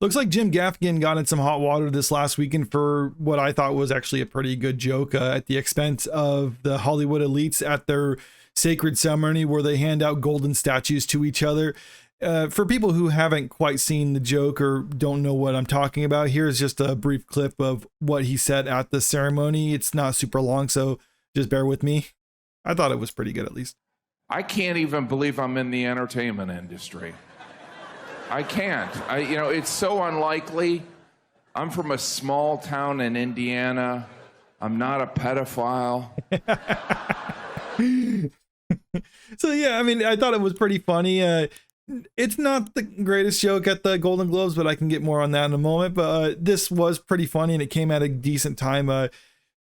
Looks like Jim Gaffigan got in some hot water this last weekend for what I thought was actually a pretty good joke at the expense of the Hollywood elites at their sacred ceremony where they hand out golden statues to each other. For people who haven't quite seen the joke or don't know what I'm talking about, here's just a brief clip of what he said at the ceremony. It's not super long, so just bear with me. I thought it was pretty good, at least. I can't even believe I'm in the entertainment industry. I can't. It's so unlikely. I'm from a small town in Indiana. I'm not a pedophile. So yeah, I mean, I thought it was pretty funny. It's not the greatest joke at the Golden Globes, but I can get more on that in a moment. But this was pretty funny, and it came at a decent time.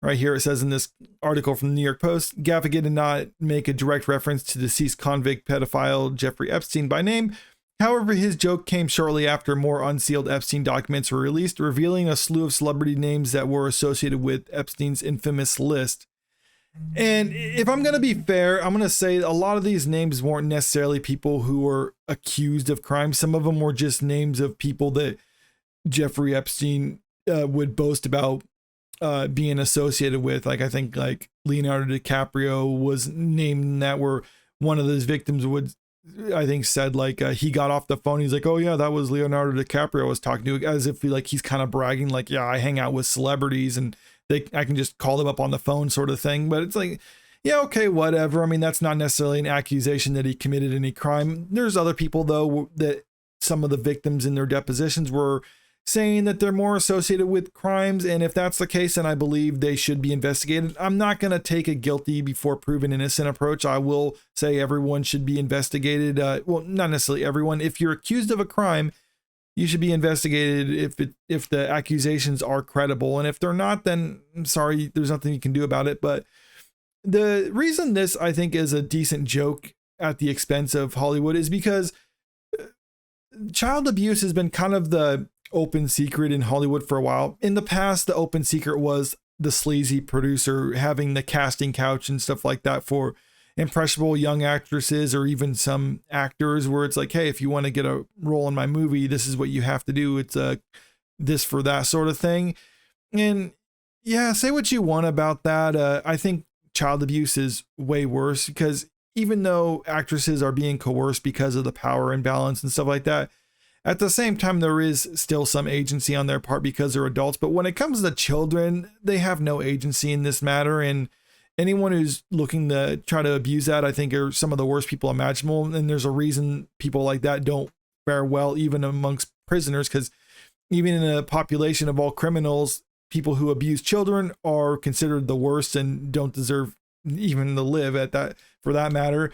Right here, it says in this article from the New York Post, Gaffigan did not make a direct reference to deceased convict pedophile Jeffrey Epstein by name. However, his joke came shortly after more unsealed Epstein documents were released, revealing a slew of celebrity names that were associated with Epstein's infamous list. And if I'm going to be fair, I'm going to say a lot of these names weren't necessarily people who were accused of crime. Some of them were just names of people that Jeffrey Epstein would boast about being associated with. Like, I think like Leonardo DiCaprio was named that, where one of those victims would, I think, said like he got off the phone. He's like, oh yeah, that was Leonardo DiCaprio I was talking to, as if like he's kind of bragging, like, yeah, I hang out with celebrities and I can just call them up on the phone sort of thing. But it's like, yeah, okay, whatever. I mean, that's not necessarily an accusation that he committed any crime. There's other people though that some of the victims in their depositions were saying that they're more associated with crimes. And if that's the case, then I believe they should be investigated. I'm not going to take a guilty before proven innocent approach. I will say everyone should be investigated. Well, not necessarily everyone. If you're accused of a crime, you should be investigated if the accusations are credible. And if they're not, then I'm sorry, there's nothing you can do about it. But the reason this, I think, is a decent joke at the expense of Hollywood is because child abuse has been kind of the open secret in Hollywood for a while. In the past, the open secret was the sleazy producer having the casting couch and stuff like that for impressionable young actresses or even some actors, where it's like, hey, if you want to get a role in my movie, this is what you have to do. It's a this for that sort of thing. And yeah, say what you want about that. I think child abuse is way worse, because even though actresses are being coerced because of the power imbalance and stuff like that, at the same time, there is still some agency on their part because they're adults. But when it comes to children, they have no agency in this matter. And anyone who's looking to try to abuse that, I think, are some of the worst people imaginable. And there's a reason people like that don't fare well, even amongst prisoners, because even in a population of all criminals, people who abuse children are considered the worst and don't deserve even to live at that, for that matter.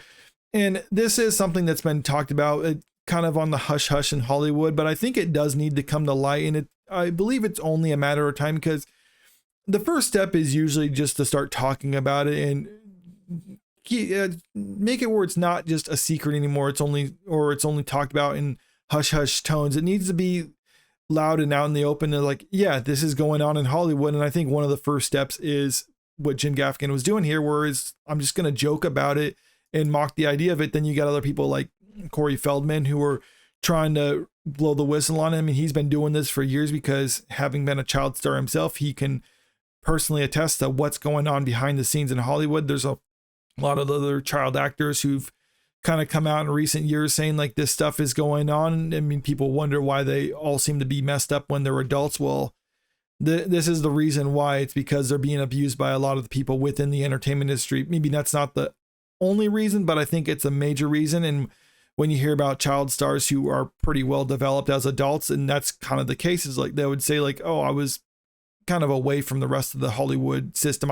And this is something that's been talked about kind of on the hush hush in Hollywood, but I think it does need to come to light. And I believe it's only a matter of time, because the first step is usually just to start talking about it and make it where it's not just a secret anymore. It's only talked about in hush hush tones. It needs to be loud and out in the open. And like, yeah, this is going on in Hollywood. And I think one of the first steps is what Jim Gaffigan was doing here, whereas I'm just going to joke about it and mock the idea of it. Then you got other people like Corey Feldman who are trying to blow the whistle on him. And he's been doing this for years, because having been a child star himself, he can personally attest to what's going on behind the scenes in Hollywood. There's a lot of other child actors who've kind of come out in recent years saying like this stuff is going on. I mean, people wonder why they all seem to be messed up when they're adults. Well, this is the reason why. It's because they're being abused by a lot of the people within the entertainment industry. Maybe that's not the only reason, but I think it's a major reason. And when you hear about child stars who are pretty well developed as adults, and that's kind of the case, is like they would say like, oh, I was kind of away from the rest of the Hollywood system.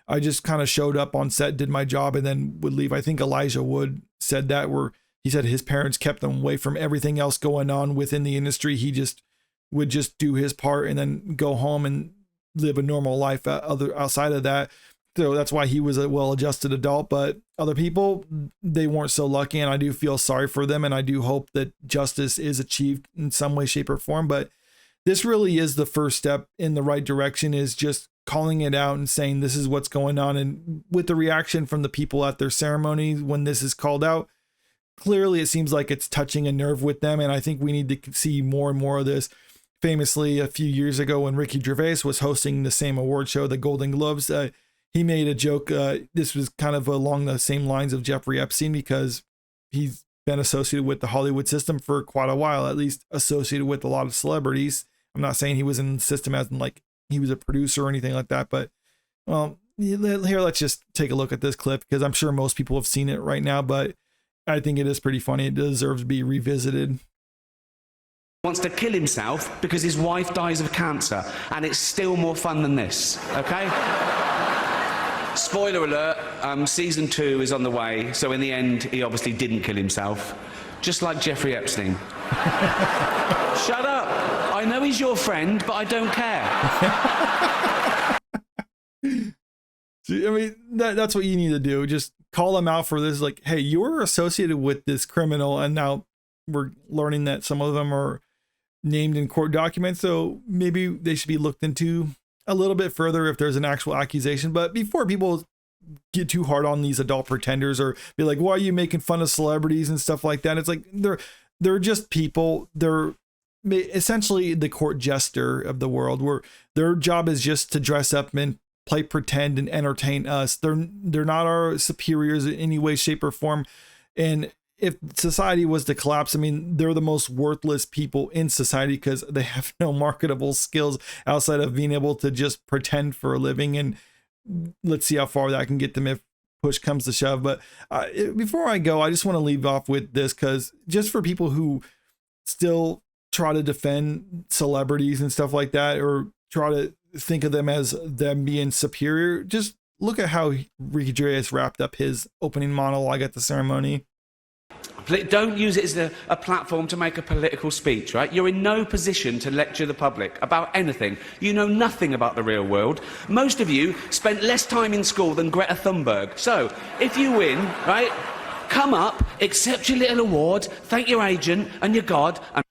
I just kind of showed up on set, did my job, and then would leave. I think Elijah Wood said that, where he said his parents kept him away from everything else going on within the industry. He just would just do his part and then go home and live a normal life outside of that. So that's why he was a well-adjusted adult. But other people, they weren't so lucky, and I do feel sorry for them, and I do hope that justice is achieved in some way, shape, or form. But this really is the first step in the right direction, is just calling it out and saying this is what's going on. And with the reaction from the people at their ceremony when this is called out, clearly it seems like it's touching a nerve with them. And I think we need to see more and more of this. Famously, a few years ago when Ricky Gervais was hosting the same award show, the Golden Globes, he made a joke. This was kind of along the same lines of Jeffrey Epstein, because he's been associated with the Hollywood system for quite a while, at least associated with a lot of celebrities. I'm not saying he was in the system as in like he was a producer or anything like that, but here, let's just take a look at this clip, because I'm sure most people have seen it right now, but I think it is pretty funny. It deserves to be revisited. Wants to kill himself because his wife dies of cancer, and it's still more fun than this, okay? Spoiler alert, season 2 is on the way, so in the end, he obviously didn't kill himself, just like Jeffrey Epstein. Shut up! I know he's your friend, but I don't care. I mean, that's what you need to do. Just call them out for this. Like, hey, you're associated with this criminal, and now we're learning that some of them are named in court documents, so maybe they should be looked into a little bit further if there's an actual accusation. But before people get too hard on these adult pretenders or be like, why are you making fun of celebrities and stuff like that? It's like they're just people. They're essentially the court jester of the world, where their job is just to dress up and play pretend and entertain us. They're not our superiors in any way, shape, or form. And if society was to collapse, I mean, they're the most worthless people in society, because they have no marketable skills outside of being able to just pretend for a living. And let's see how far that can get them if push comes to shove. But before I go, I just want to leave off with this, because just for people who still try to defend celebrities and stuff like that, or try to think of them as them being superior, just look at how Ricky Gervais wrapped up his opening monologue at the ceremony. Don't use it as a platform to make a political speech, right? You're in no position to lecture the public about anything. You know nothing about the real world. Most of you spent less time in school than Greta Thunberg. So, if you win, right, come up, accept your little award, thank your agent and your God, and